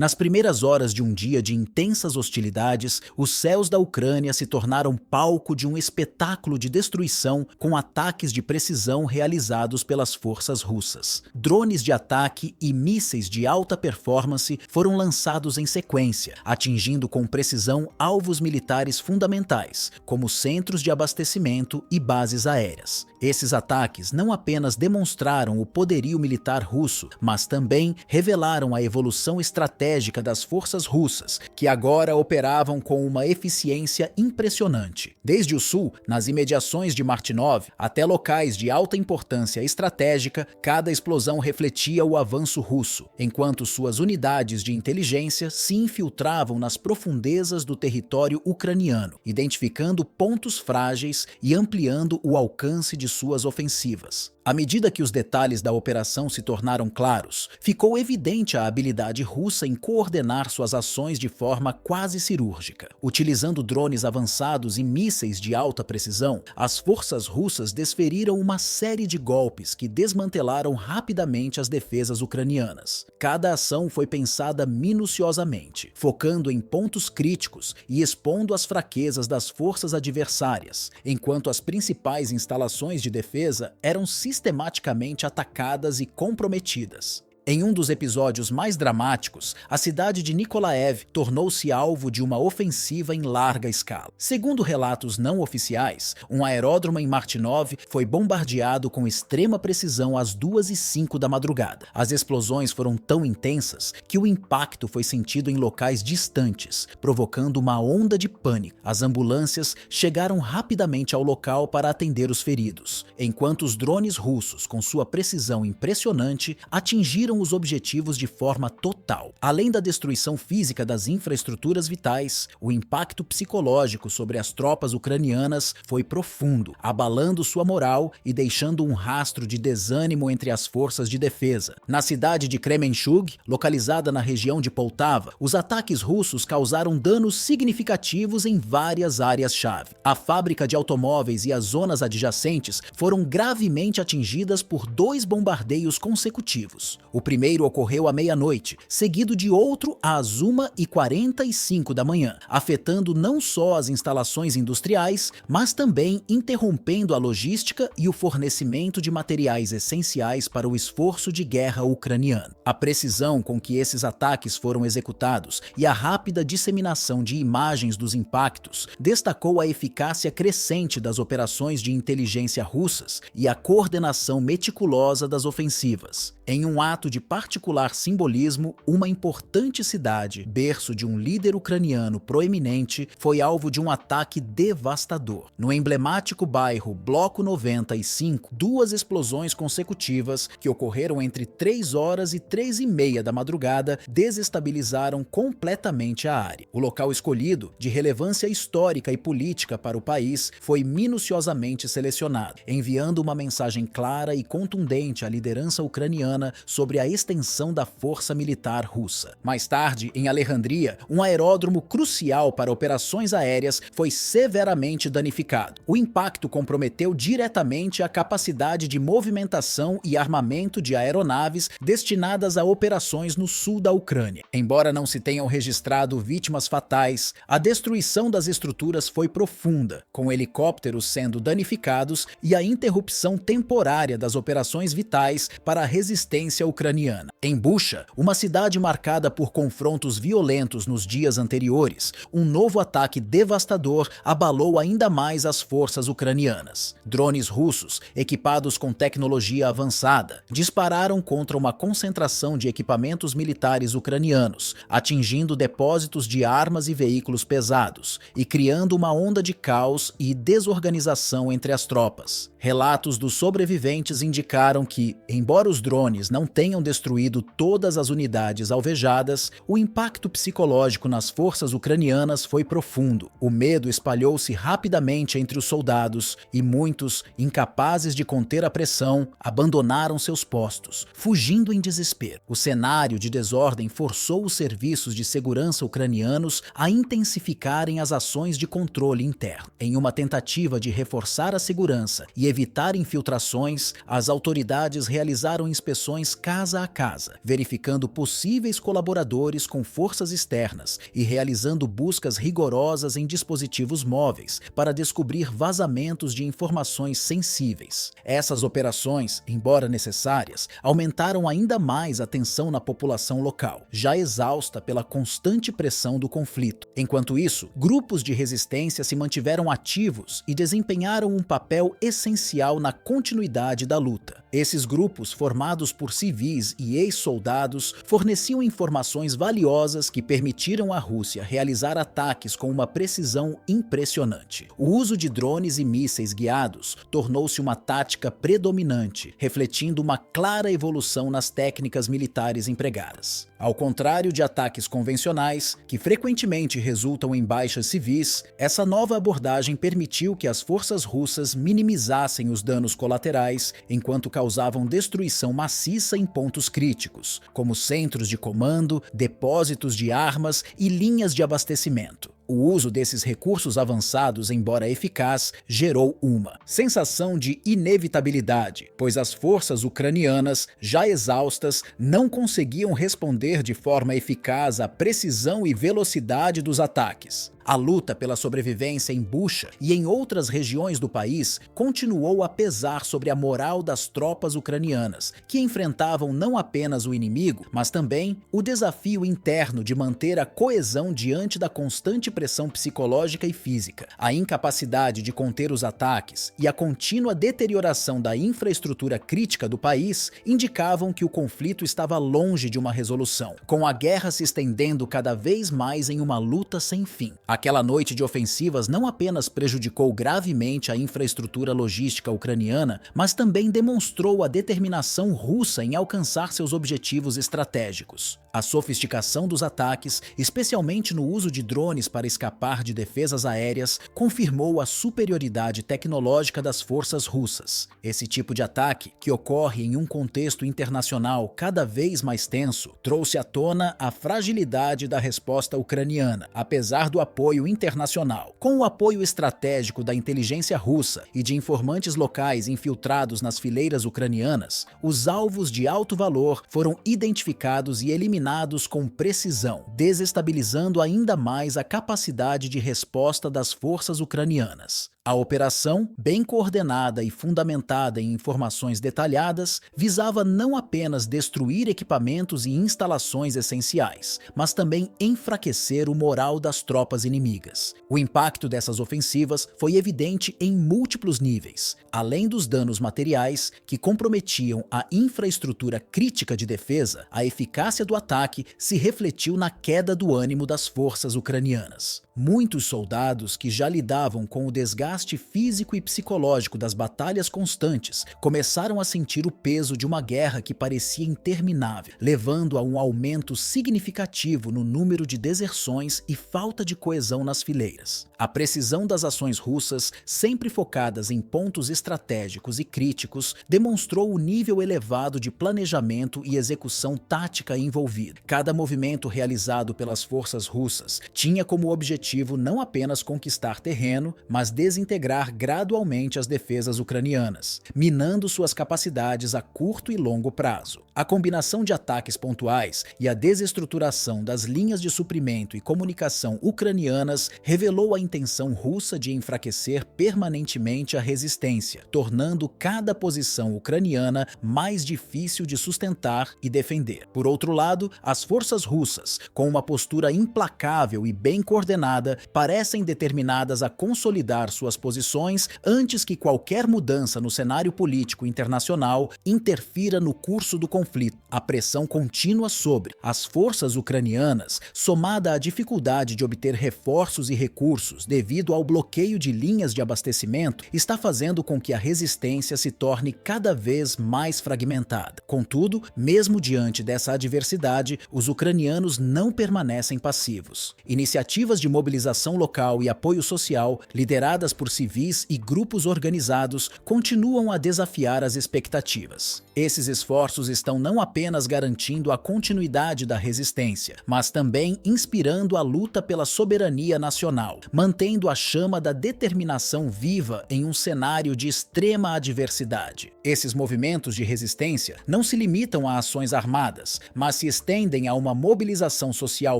Nas primeiras horas de um dia de intensas hostilidades, os céus da Ucrânia se tornaram palco de um espetáculo de destruição com ataques de precisão realizados pelas forças russas. Drones de ataque e mísseis de alta performance foram lançados em sequência, atingindo com precisão alvos militares fundamentais, como centros de abastecimento e bases aéreas. Esses ataques não apenas demonstraram o poderio militar russo, mas também revelaram a evolução estratégica das forças russas, que agora operavam com uma eficiência impressionante. Desde o sul, nas imediações de Martinov, até locais de alta importância estratégica, cada explosão refletia o avanço russo, enquanto suas unidades de inteligência se infiltravam nas profundezas do território ucraniano, identificando pontos frágeis e ampliando o alcance de suas ofensivas. À medida que os detalhes da operação se tornaram claros, ficou evidente a habilidade russa em coordenar suas ações de forma quase cirúrgica. Utilizando drones avançados e mísseis de alta precisão, as forças russas desferiram uma série de golpes que desmantelaram rapidamente as defesas ucranianas. Cada ação foi pensada minuciosamente, focando em pontos críticos e expondo as fraquezas das forças adversárias, enquanto as principais instalações de defesa eram sistematicamente atacadas e comprometidas. Em um dos episódios mais dramáticos, a cidade de Nikolaev tornou-se alvo de uma ofensiva em larga escala. Segundo relatos não oficiais, um aeródromo em Martinov foi bombardeado com extrema precisão às 2h05 da madrugada. As explosões foram tão intensas que o impacto foi sentido em locais distantes, provocando uma onda de pânico. As ambulâncias chegaram rapidamente ao local para atender os feridos, enquanto os drones russos, com sua precisão impressionante, atingiram os objetivos de forma total. Além da destruição física das infraestruturas vitais, o impacto psicológico sobre as tropas ucranianas foi profundo, abalando sua moral e deixando um rastro de desânimo entre as forças de defesa. Na cidade de Kremenchug, localizada na região de Poltava, os ataques russos causaram danos significativos em várias áreas-chave. A fábrica de automóveis e as zonas adjacentes foram gravemente atingidas por 2 bombardeios consecutivos. O primeiro ocorreu à meia-noite, seguido de outro às 1h45 da manhã, afetando não só as instalações industriais, mas também interrompendo a logística e o fornecimento de materiais essenciais para o esforço de guerra ucraniano. A precisão com que esses ataques foram executados e a rápida disseminação de imagens dos impactos destacou a eficácia crescente das operações de inteligência russas e a coordenação meticulosa das ofensivas. Em um ato de particular simbolismo, uma importante cidade, berço de um líder ucraniano proeminente, foi alvo de um ataque devastador. No emblemático bairro Bloco 95, 2 explosões consecutivas, que ocorreram entre 3 horas e 3h30 da madrugada, desestabilizaram completamente a área. O local escolhido, de relevância histórica e política para o país, foi minuciosamente selecionado, enviando uma mensagem clara e contundente à liderança ucraniana sobre a extensão da força militar russa. Mais tarde, em Alejandria, um aeródromo crucial para operações aéreas foi severamente danificado. O impacto comprometeu diretamente a capacidade de movimentação e armamento de aeronaves destinadas a operações no sul da Ucrânia. Embora não se tenham registrado vítimas fatais, a destruição das estruturas foi profunda, com helicópteros sendo danificados e a interrupção temporária das operações vitais para a resistência ucraniana. Em Bucha, uma cidade marcada por confrontos violentos nos dias anteriores, um novo ataque devastador abalou ainda mais as forças ucranianas. Drones russos, equipados com tecnologia avançada, dispararam contra uma concentração de equipamentos militares ucranianos, atingindo depósitos de armas e veículos pesados, e criando uma onda de caos e desorganização entre as tropas. Relatos dos sobreviventes indicaram que, embora os drones não tenham destruído todas as unidades alvejadas, o impacto psicológico nas forças ucranianas foi profundo. O medo espalhou-se rapidamente entre os soldados e muitos, incapazes de conter a pressão, abandonaram seus postos, fugindo em desespero. O cenário de desordem forçou os serviços de segurança ucranianos a intensificarem as ações de controle interno. Em uma tentativa de reforçar a segurança e evitar infiltrações, as autoridades realizaram inspeções casa casa a casa, verificando possíveis colaboradores com forças externas e realizando buscas rigorosas em dispositivos móveis para descobrir vazamentos de informações sensíveis. Essas operações, embora necessárias, aumentaram ainda mais a tensão na população local, já exausta pela constante pressão do conflito. Enquanto isso, grupos de resistência se mantiveram ativos e desempenharam um papel essencial na continuidade da luta. Esses grupos, formados por civis e ex-soldados, forneciam informações valiosas que permitiram à Rússia realizar ataques com uma precisão impressionante. O uso de drones e mísseis guiados tornou-se uma tática predominante, refletindo uma clara evolução nas técnicas militares empregadas. Ao contrário de ataques convencionais, que frequentemente resultam em baixas civis, essa nova abordagem permitiu que as forças russas minimizassem os danos colaterais enquanto causavam destruição maciça em pontos críticos, como centros de comando, depósitos de armas e linhas de abastecimento. O uso desses recursos avançados, embora eficaz, gerou uma sensação de inevitabilidade, pois as forças ucranianas, já exaustas, não conseguiam responder de forma eficaz à precisão e velocidade dos ataques. A luta pela sobrevivência em Bucha e em outras regiões do país continuou a pesar sobre a moral das tropas ucranianas, que enfrentavam não apenas o inimigo, mas também o desafio interno de manter a coesão diante da constante pressão psicológica e física. A incapacidade de conter os ataques e a contínua deterioração da infraestrutura crítica do país indicavam que o conflito estava longe de uma resolução, com a guerra se estendendo cada vez mais em uma luta sem fim. Aquela noite de ofensivas não apenas prejudicou gravemente a infraestrutura logística ucraniana, mas também demonstrou a determinação russa em alcançar seus objetivos estratégicos. A sofisticação dos ataques, especialmente no uso de drones para escapar de defesas aéreas, confirmou a superioridade tecnológica das forças russas. Esse tipo de ataque, que ocorre em um contexto internacional cada vez mais tenso, trouxe à tona a fragilidade da resposta ucraniana, apesar do apoio internacional. Com o apoio estratégico da inteligência russa e de informantes locais infiltrados nas fileiras ucranianas, os alvos de alto valor foram identificados e eliminados com precisão, desestabilizando ainda mais a capacidade de resposta das forças ucranianas. A operação, bem coordenada e fundamentada em informações detalhadas, visava não apenas destruir equipamentos e instalações essenciais, mas também enfraquecer o moral das tropas inimigas. O impacto dessas ofensivas foi evidente em múltiplos níveis. Além dos danos materiais, que comprometiam a infraestrutura crítica de defesa, a eficácia do ataque se refletiu na queda do ânimo das forças ucranianas. Muitos soldados que já lidavam com o desgaste físico e psicológico das batalhas constantes começaram a sentir o peso de uma guerra que parecia interminável, levando a um aumento significativo no número de deserções e falta de coesão nas fileiras. A precisão das ações russas, sempre focadas em pontos estratégicos e críticos, demonstrou o nível elevado de planejamento e execução tática envolvido. Cada movimento realizado pelas forças russas tinha como objetivo não apenas conquistar terreno, mas desintegrar gradualmente as defesas ucranianas, minando suas capacidades a curto e longo prazo. A combinação de ataques pontuais e a desestruturação das linhas de suprimento e comunicação ucranianas revelou a intenção russa de enfraquecer permanentemente a resistência, tornando cada posição ucraniana mais difícil de sustentar e defender. Por outro lado, as forças russas, com uma postura implacável e bem coordenada, parecem determinadas a consolidar suas posições antes que qualquer mudança no cenário político internacional interfira no curso do conflito. A pressão contínua sobre as forças ucranianas, somada à dificuldade de obter reforços e recursos devido ao bloqueio de linhas de abastecimento, está fazendo com que a resistência se torne cada vez mais fragmentada. Contudo, mesmo diante dessa adversidade, os ucranianos não permanecem passivos. Iniciativas de mobilização local e apoio social, lideradas por civis e grupos organizados, continuam a desafiar as expectativas. Esses esforços estão não apenas garantindo a continuidade da resistência, mas também inspirando a luta pela soberania nacional, mantendo a chama da determinação viva em um cenário de extrema adversidade. Esses movimentos de resistência não se limitam a ações armadas, mas se estendem a uma mobilização social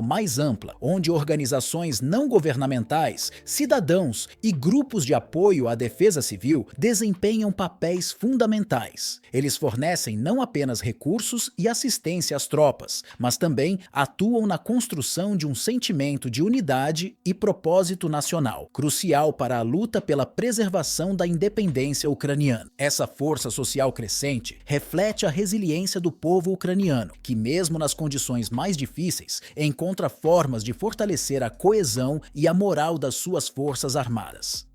mais ampla, onde organizações não governamentais, cidadãos e grupos de apoio à defesa civil desempenham papéis fundamentais. Eles fornecem não apenas recursos e assistência às tropas, mas também atuam na construção de um sentimento de unidade e propósito nacional, crucial para a luta pela preservação da independência ucraniana. Essa força social crescente reflete a resiliência do povo ucraniano, que mesmo nas condições mais difíceis, encontra formas de fortalecer a coesão e a moral das suas forças armadas.